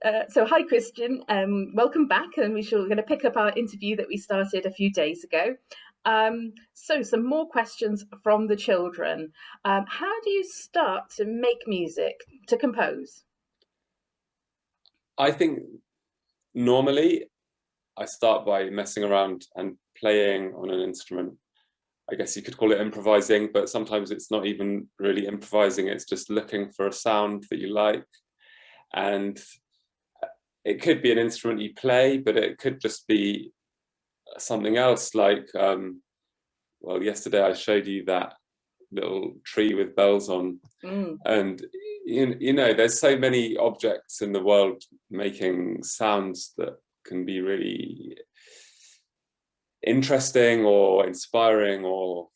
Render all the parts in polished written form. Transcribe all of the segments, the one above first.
So hi, Christian. Welcome back, and we're going to pick up our interview that we started a few days ago. So some more questions from the children. How do you start to make music, to compose? I think normally I start by messing around and playing on an instrument. I guess you could call it improvising, but sometimes it's not even really improvising. It's just looking for a sound that you like. And it could be an instrument you play, but it could just be something else like, well, yesterday I showed you that little tree with bells on. And there's so many objects in the world making sounds that can be really interesting or inspiring or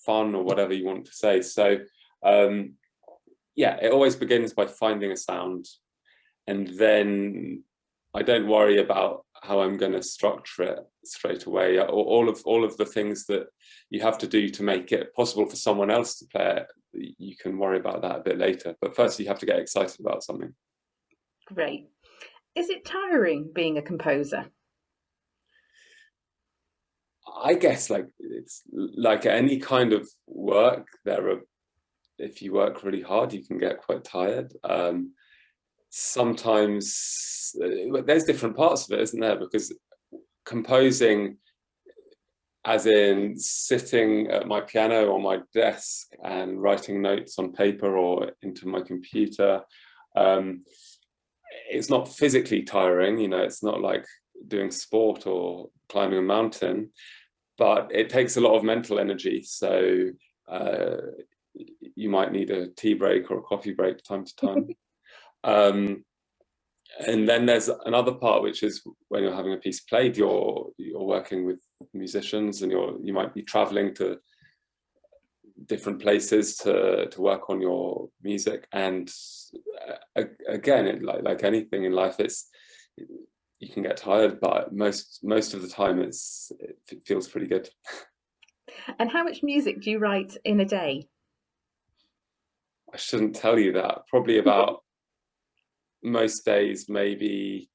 fun or whatever you want to say. So yeah, it always begins by finding a sound, and then I don't worry about how I'm going to structure it straight away. All of the things that you have to do to make it possible for someone else to play it, you can worry about that a bit later. But first, you have to get excited about something. Great. Is it tiring being a composer? I guess it's like any kind of work. If you work really hard, you can get quite tired. Sometimes there's different parts of it, isn't there? Because composing, as in sitting at my piano or my desk and writing notes on paper or into my computer, it's not physically tiring. It's not like doing sport or climbing a mountain, but it takes a lot of mental energy. So you might need a tea break or a coffee break time to time. And then there's another part, which is when you're having a piece played, you're working with musicians, and you might be traveling to different places to work on your music. And again, like anything in life, you can get tired, but most of the time it feels pretty good. And how much music do you write in a day? I shouldn't tell you that. Probably about most days, maybe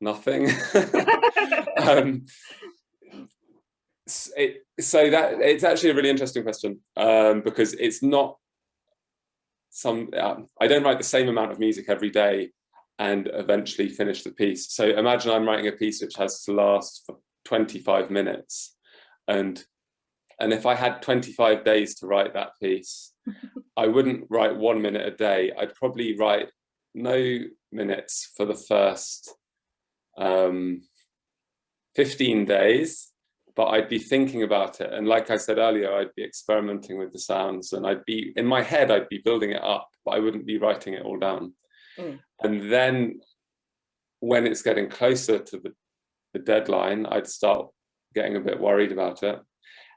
nothing. So that it's actually a really interesting question, because it's not I don't write the same amount of music every day and eventually finish the piece. So imagine I'm writing a piece which has to last for 25 minutes, and if I had 25 days to write that piece, I wouldn't write 1 minute a day. I'd probably write no minutes for the first 15 days, but I'd be thinking about it. And like I said earlier, I'd be experimenting with the sounds, and in my head, I'd be building it up, but I wouldn't be writing it all down. And then when it's getting closer to the deadline, I'd start getting a bit worried about it.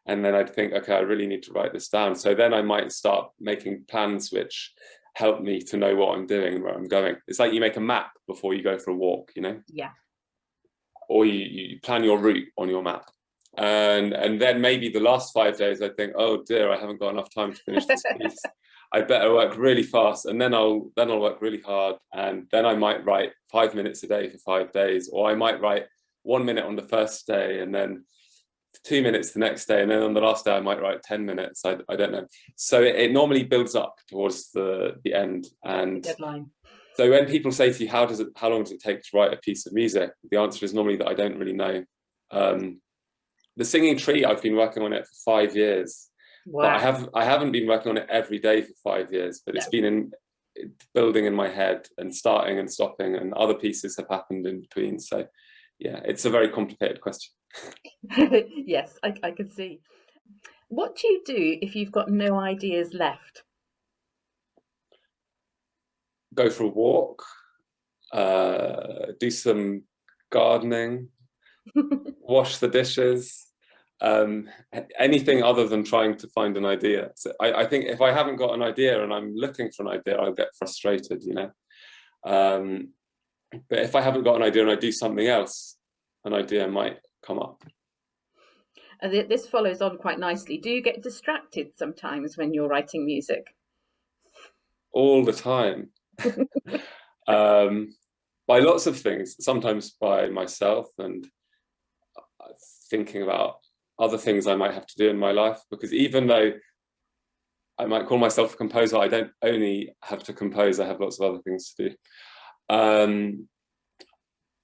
And then I'd think, okay, I really need to write this down. So then I might start making plans which help me to know what I'm doing and where I'm going. It's like you make a map before you go for a walk, Yeah. Or you plan your route on your map. And then maybe the last 5 days, I think, oh dear, I haven't got enough time to finish this piece. I better work really fast, and then I'll work really hard, and then I might write 5 minutes a day for 5 days, or I might write 1 minute on the first day, and then 2 minutes the next day, and then on the last day I might write 10 minutes. I don't know. So it normally builds up towards the end, and Deadline. So when people say to you, how long does it take to write a piece of music? The answer is normally that I don't really know. The Singing Tree, I've been working on it for 5 years. Wow. But I haven't been working on it every day for 5 years, but it's been building in my head and starting and stopping, and other pieces have happened in between. So yeah, it's a very complicated question. Yes, I can see. What do you do if you've got no ideas left? Go for a walk, do some gardening, wash the dishes, anything other than trying to find an idea. So I think if I haven't got an idea and I'm looking for an idea, I'll get frustrated, but if I haven't got an idea and I do something else, an idea might come up. And this follows on quite nicely. Do you get distracted sometimes when you're writing music? All the time. by lots of things, sometimes by myself and thinking about other things I might have to do in my life, because even though I might call myself a composer, I don't only have to compose, I have lots of other things to do.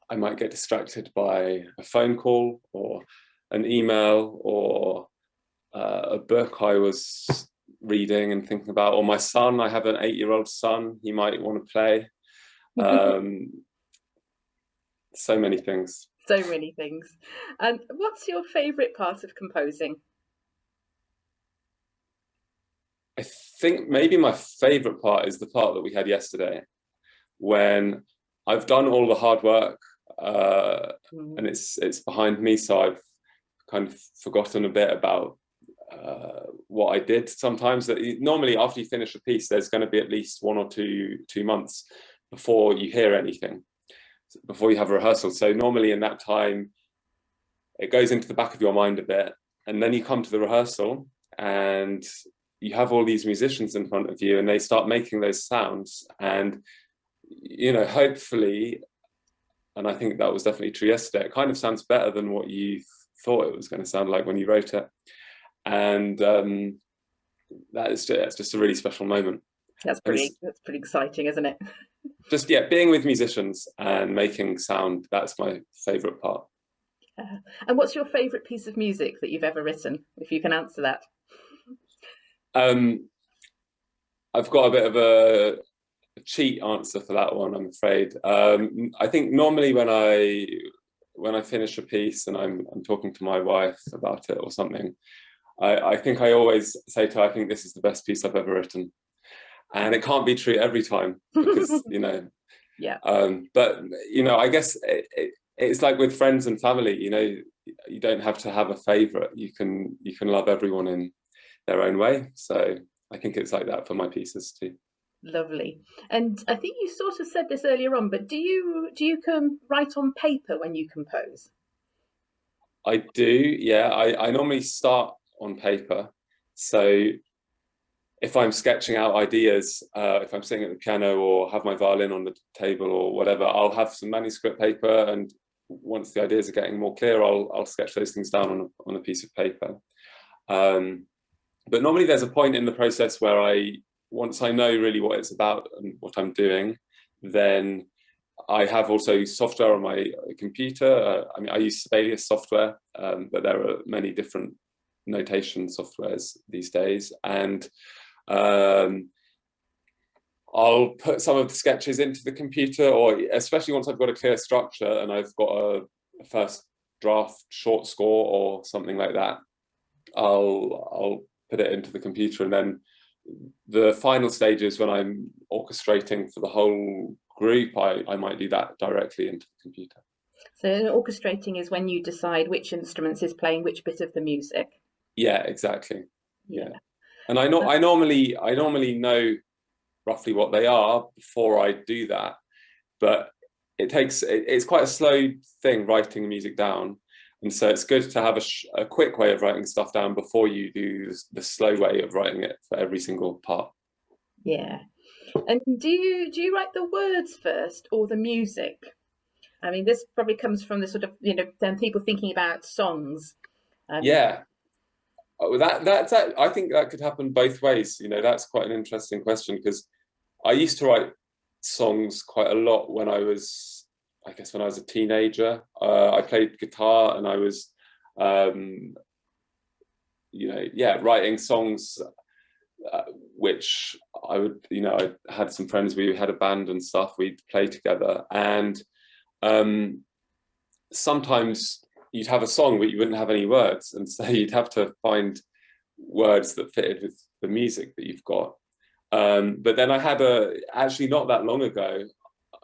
I might get distracted by a phone call or an email or a book I was reading and thinking about, or my son. I have an 8-year-old son, he might want to play. So many things. So many things. And what's your favourite part of composing? I think maybe my favourite part is the part that we had yesterday, when I've done all the hard work and it's behind me, so I've kind of forgotten a bit about what I did. Sometimes that normally after you finish a piece, there's going to be at least 1 or 2 months before you hear anything, before you have a rehearsal. So normally in that time, it goes into the back of your mind a bit, and then you come to the rehearsal and you have all these musicians in front of you and they start making those sounds, and you know, hopefully, and I think that was definitely true yesterday, it kind of sounds better than what you thought it was going to sound like when you wrote it. And that's just a really special moment. That's pretty exciting, isn't it? Just, yeah, being with musicians and making sound, that's my favourite part. And what's your favourite piece of music that you've ever written, if you can answer that? I've got a bit of a cheat answer for that one, I'm afraid. I think normally when I finish a piece and I'm talking to my wife about it or something, I think I always say to her, I think this is the best piece I've ever written. And it can't be true every time, because you know, yeah. But you know, I guess it's like with friends and family, you know, you don't have to have a favorite. You can love everyone in their own way. So I think it's like that for my pieces too. Lovely. And I think you sort of said this earlier on, but do you write on paper when you compose? I do, yeah. I normally start on paper. So if I'm sketching out ideas, if I'm sitting at the piano or have my violin on the table or whatever, I'll have some manuscript paper, and once the ideas are getting more clear, I'll sketch those things down on a piece of paper. But normally there's a point in the process where once I know really what it's about and what I'm doing, then I have also software on my computer. I mean, I use Sibelius software, but there are many different notation softwares these days. And I'll put some of the sketches into the computer, or especially once I've got a clear structure and I've got a first draft short score or something like that, I'll put it into the computer. And then the final stages, when I'm orchestrating for the whole group, I might do that directly into the computer. So orchestrating is when you decide which instruments is playing which bit of the music. Yeah, exactly. Yeah. And I normally know roughly what they are before I do that, but it's quite a slow thing writing music down, and so it's good to have a quick way of writing stuff down before you do the slow way of writing it for every single part. Yeah. And do you write the words first or the music? I mean, this probably comes from the sort of, you know, then people thinking about songs. Yeah. That's I think that could happen both ways. You know, that's quite an interesting question, because I used to write songs quite a lot when I was a teenager. I played guitar and I was, writing songs, which I would, I had some friends, we had a band and stuff, we'd play together. And sometimes you'd have a song but you wouldn't have any words, and so you'd have to find words that fitted with the music that you've got. But then I had actually not that long ago,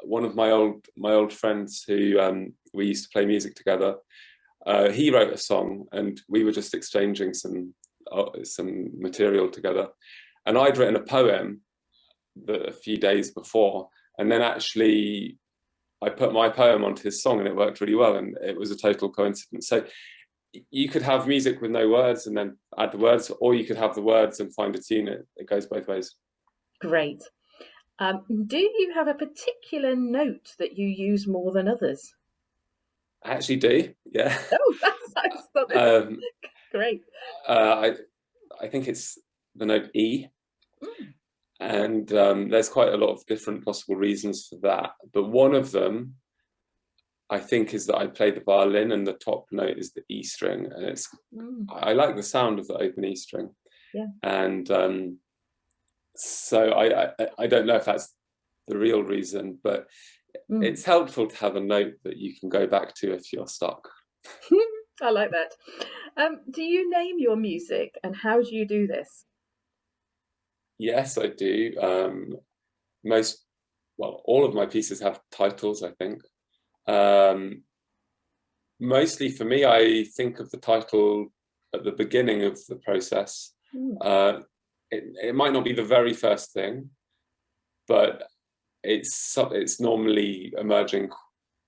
one of my old friends who we used to play music together, he wrote a song and we were just exchanging some material together, and I'd written a poem a few days before, and then actually I put my poem onto his song and it worked really well, and it was a total coincidence. So you could have music with no words and then add the words, or you could have the words and find a tune. It goes both ways. Great. Do you have a particular note that you use more than others? I actually do, yeah. Oh, that's um, great. uh, I think it's the note E, Mm. and there's quite a lot of different possible reasons for that. But one of them, I think, is that I play the violin and the top note is the E string, and I like the sound of the open E string. Yeah. And so I don't know if that's the real reason, but it's helpful to have a note that you can go back to if you're stuck. I like that. Do you name your music, and how do you do this? Yes, I do. All of my pieces have titles, I think. Mostly for me, I think of the title at the beginning of the process. It might not be the very first thing, but it's normally emerging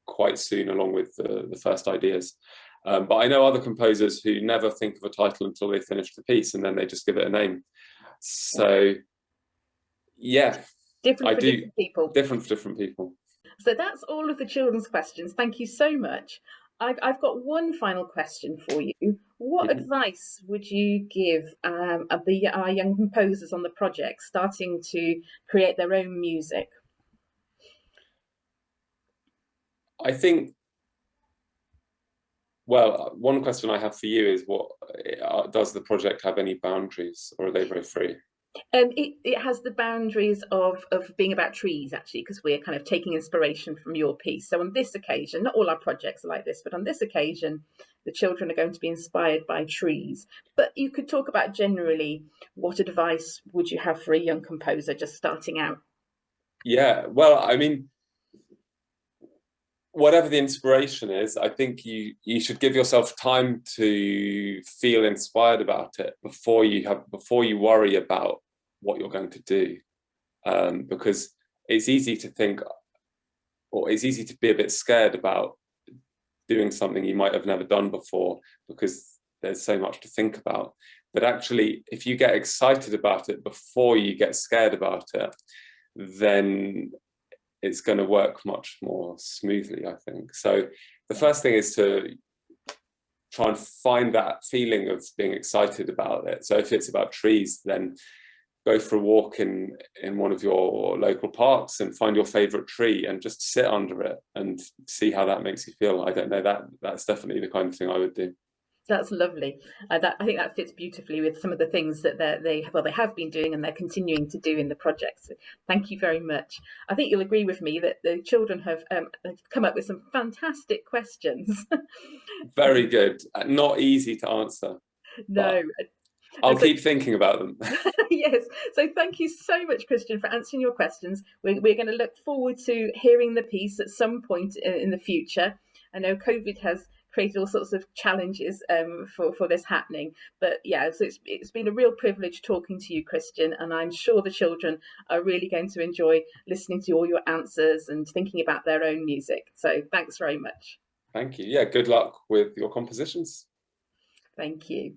quite soon along with the first ideas. But I know other composers who never think of a title until they finish the piece, and then they just give it a name. So yeah, Different for different people. Different for different people. So that's all of the children's questions. Thank you so much. I've got one final question for you. What advice would you give our young composers on the project starting to create their own music? I think, well, one question I have for you is, what does the project have any boundaries, or are they very free? It has the boundaries of being about trees, actually, because we're kind of taking inspiration from your piece. So on this occasion, not all our projects are like this, but on this occasion, the children are going to be inspired by trees. But you could talk about generally, what advice would you have for a young composer just starting out? Yeah, well, I mean, whatever the inspiration is, I think you should give yourself time to feel inspired about it before you worry about what you're going to do, because it's easy to think, or it's easy to be a bit scared about doing something you might have never done before because there's so much to think about. But actually, if you get excited about it before you get scared about it, then it's going to work much more smoothly, I think. So the first thing is to try and find that feeling of being excited about it. So if it's about trees, then go for a walk in one of your local parks and find your favorite tree and just sit under it and see how that makes you feel. I don't know, that's definitely the kind of thing I would do. That's lovely. I think that fits beautifully with some of the things that they have been doing and they're continuing to do in the project. So thank you very much. I think you'll agree with me that the children have come up with some fantastic questions. Very good. Not easy to answer. No. I'll keep thinking about them. Yes. So thank you so much, Christian, for answering your questions. We're going to look forward to hearing the piece at some point in the future. I know COVID has created all sorts of challenges for this happening, but yeah, so it's been a real privilege talking to you, Christian, and I'm sure the children are really going to enjoy listening to all your answers and thinking about their own music. So thanks very much. Thank you. Yeah, good luck with your compositions. Thank you.